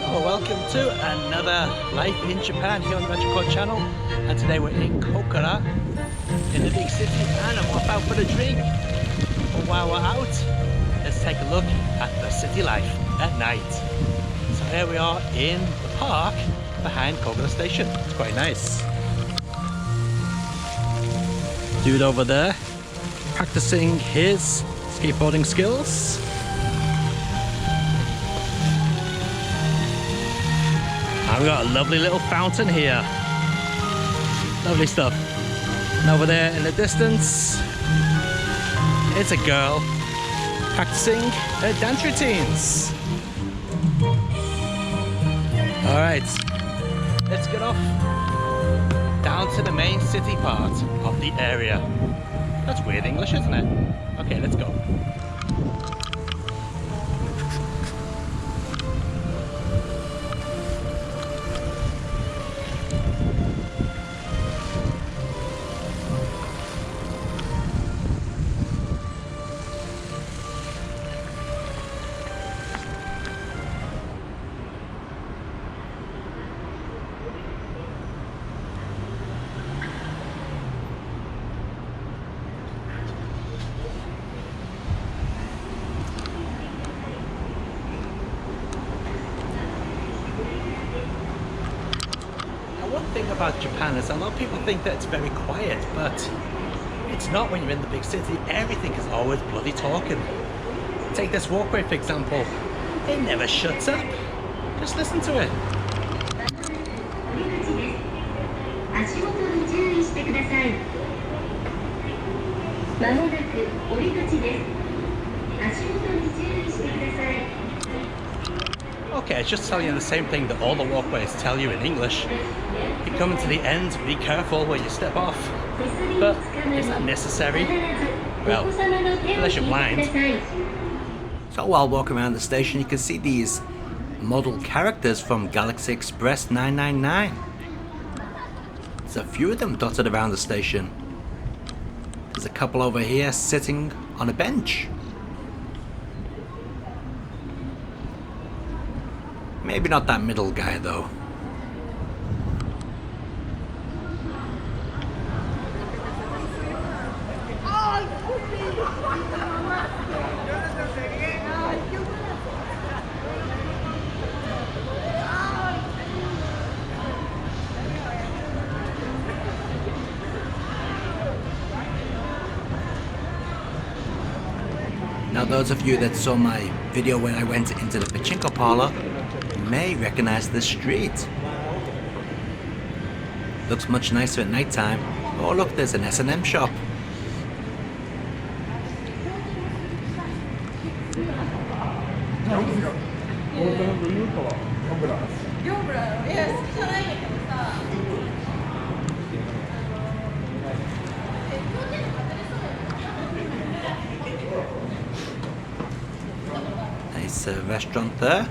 Well, welcome to another Life in Japan here on the Metro channel, and today we're in Kokura in the big city and I'm off out for a drink. But while we're out, let's take a look at the city life at night. So here we are in the park behind Kokura station. It's quite nice. Dude over there practicing his skateboarding skills. I've got a lovely little fountain here. Lovely stuff. And over there in the distance, it's a girl practicing her dance routines. Alright, let's get off down to the main city part of the area. That's weird English, isn't it? Okay, let's go. One thing about Japan is a lot of people think that it's very quiet, but it's not when you're in the big city. Everything is always bloody talking. Take this walkway for example. It never shuts up. Just listen to it. Okay, it's just telling you the same thing that all the walkways tell you in English. You're coming to the end, be careful where you step off. But is that necessary? Well, unless you're blind. So while walking around the station, you can see these model characters from Galaxy Express 999. There's a few of them dotted around the station. There's a couple over here sitting on a bench. Maybe not that middle guy though. Now those of you that saw my video when I went into the pachinko parlor may recognize this street. Looks much nicer at night time. Oh look, there's an S&M shop. Nice restaurant there.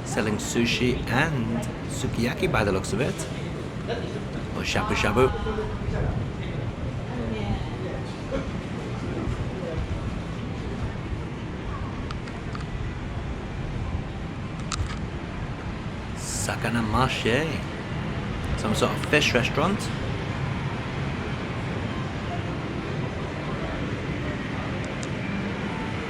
Selling sushi and sukiyaki by the looks of it. Or shabu shabu. Sakana marché. Some sort of fish restaurant.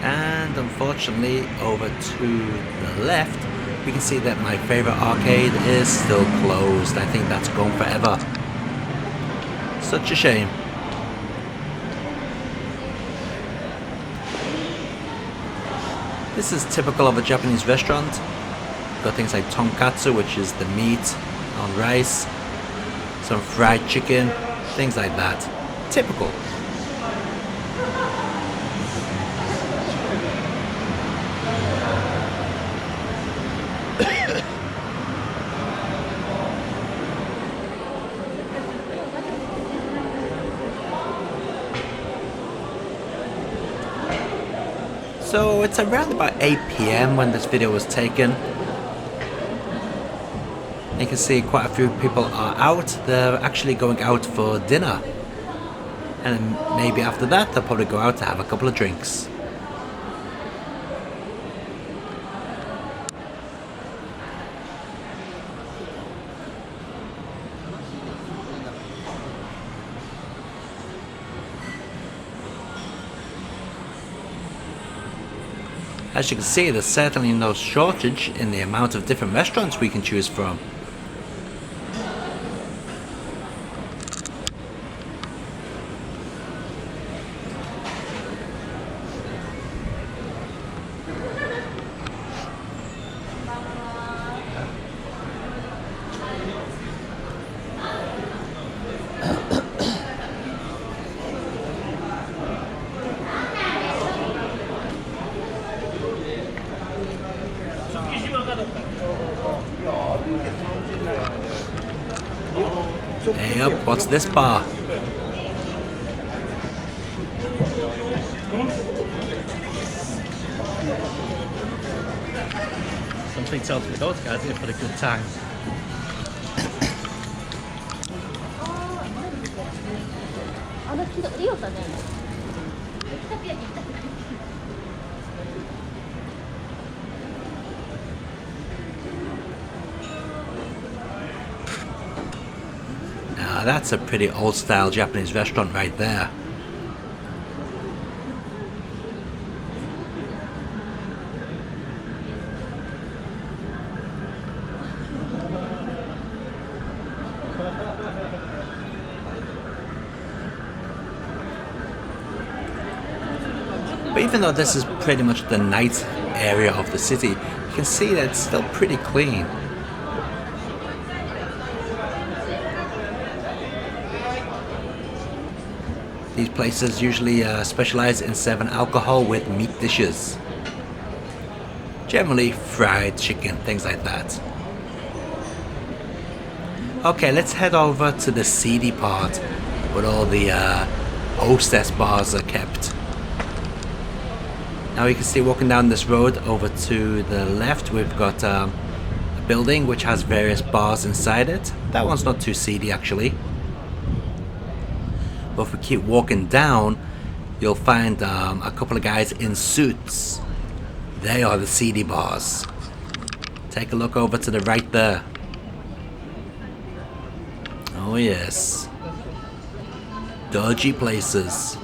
And unfortunately over to the left we can see that my favorite arcade is still closed. I think that's gone forever. Such a shame. This is typical of a Japanese restaurant. Got things like tonkatsu, which is the meat on rice, some fried chicken, things like that. Typical. So it's around about 8 PM when this video was taken. You can see quite a few people are out. They're actually going out for dinner. And maybe after that they'll probably go out to have a couple of drinks. As you can see, there's certainly no shortage in the amount of different restaurants we can choose from. Hey up, what's this bar? Something tells me those guys are here for a good time. Now that's a pretty old style Japanese restaurant right there. But even though this is pretty much the night area of the city, you can see that it's still pretty clean. These places usually specialize in serving alcohol with meat dishes. Generally fried chicken, things like that. Okay, let's head over to the seedy part where all the hostess bars are kept. Now you can see walking down this road over to the left, we've got a building which has various bars inside it. That one's not too seedy actually. But if we keep walking down, you'll find a couple of guys in suits. They are the seedy bars. Take a look over to the right there. Oh yes. Dodgy places.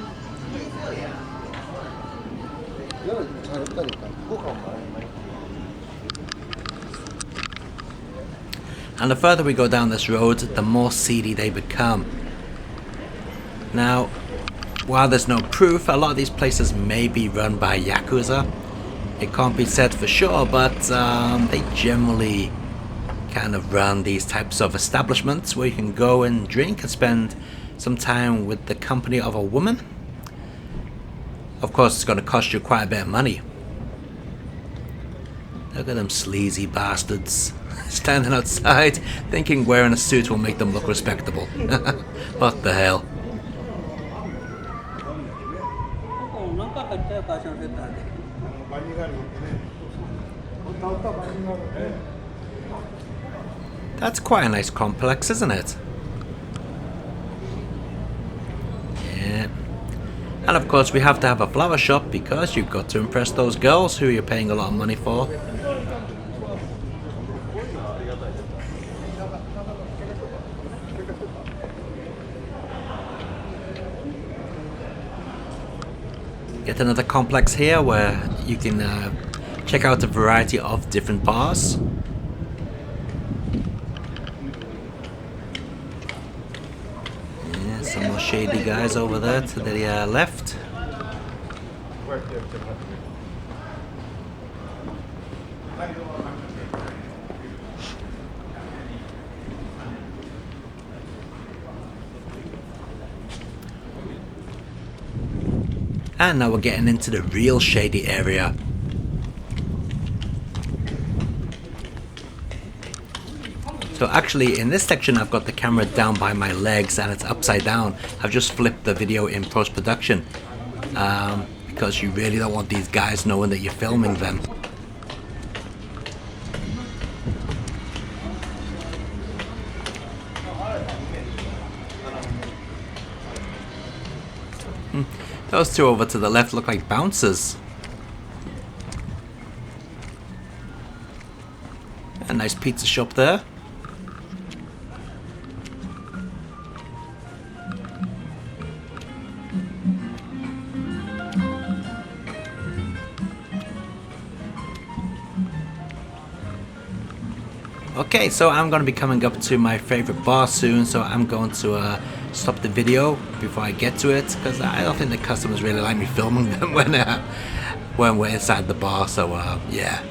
And the further we go down this road, the more seedy they become. Now, while there's no proof, a lot of these places may be run by Yakuza. It can't be said for sure, but they generally kind of run these types of establishments where you can go and drink and spend some time with the company of a woman. Of course, it's going to cost you quite a bit of money. Look at them sleazy bastards standing outside thinking wearing a suit will make them look respectable. What the hell? That's quite a nice complex, isn't it? Yeah. And of course we have to have a flower shop because you've got to impress those girls who you're paying a lot of money for. Get another complex here where you can check out a variety of different bars. Yeah, some more shady guys over there to the left. And now we're getting into the real shady area. So actually in this section I've got the camera down by my legs and it's upside down. I've just flipped the video in post-production because you really don't want these guys knowing that you're filming them. Those two over to the left look like bouncers. A nice pizza shop there. Okay, so I'm going to be coming up to my favorite bar soon, so I'm going to stop the video before I get to it, because I don't think the customers really like me filming them when we're inside the bar, so yeah.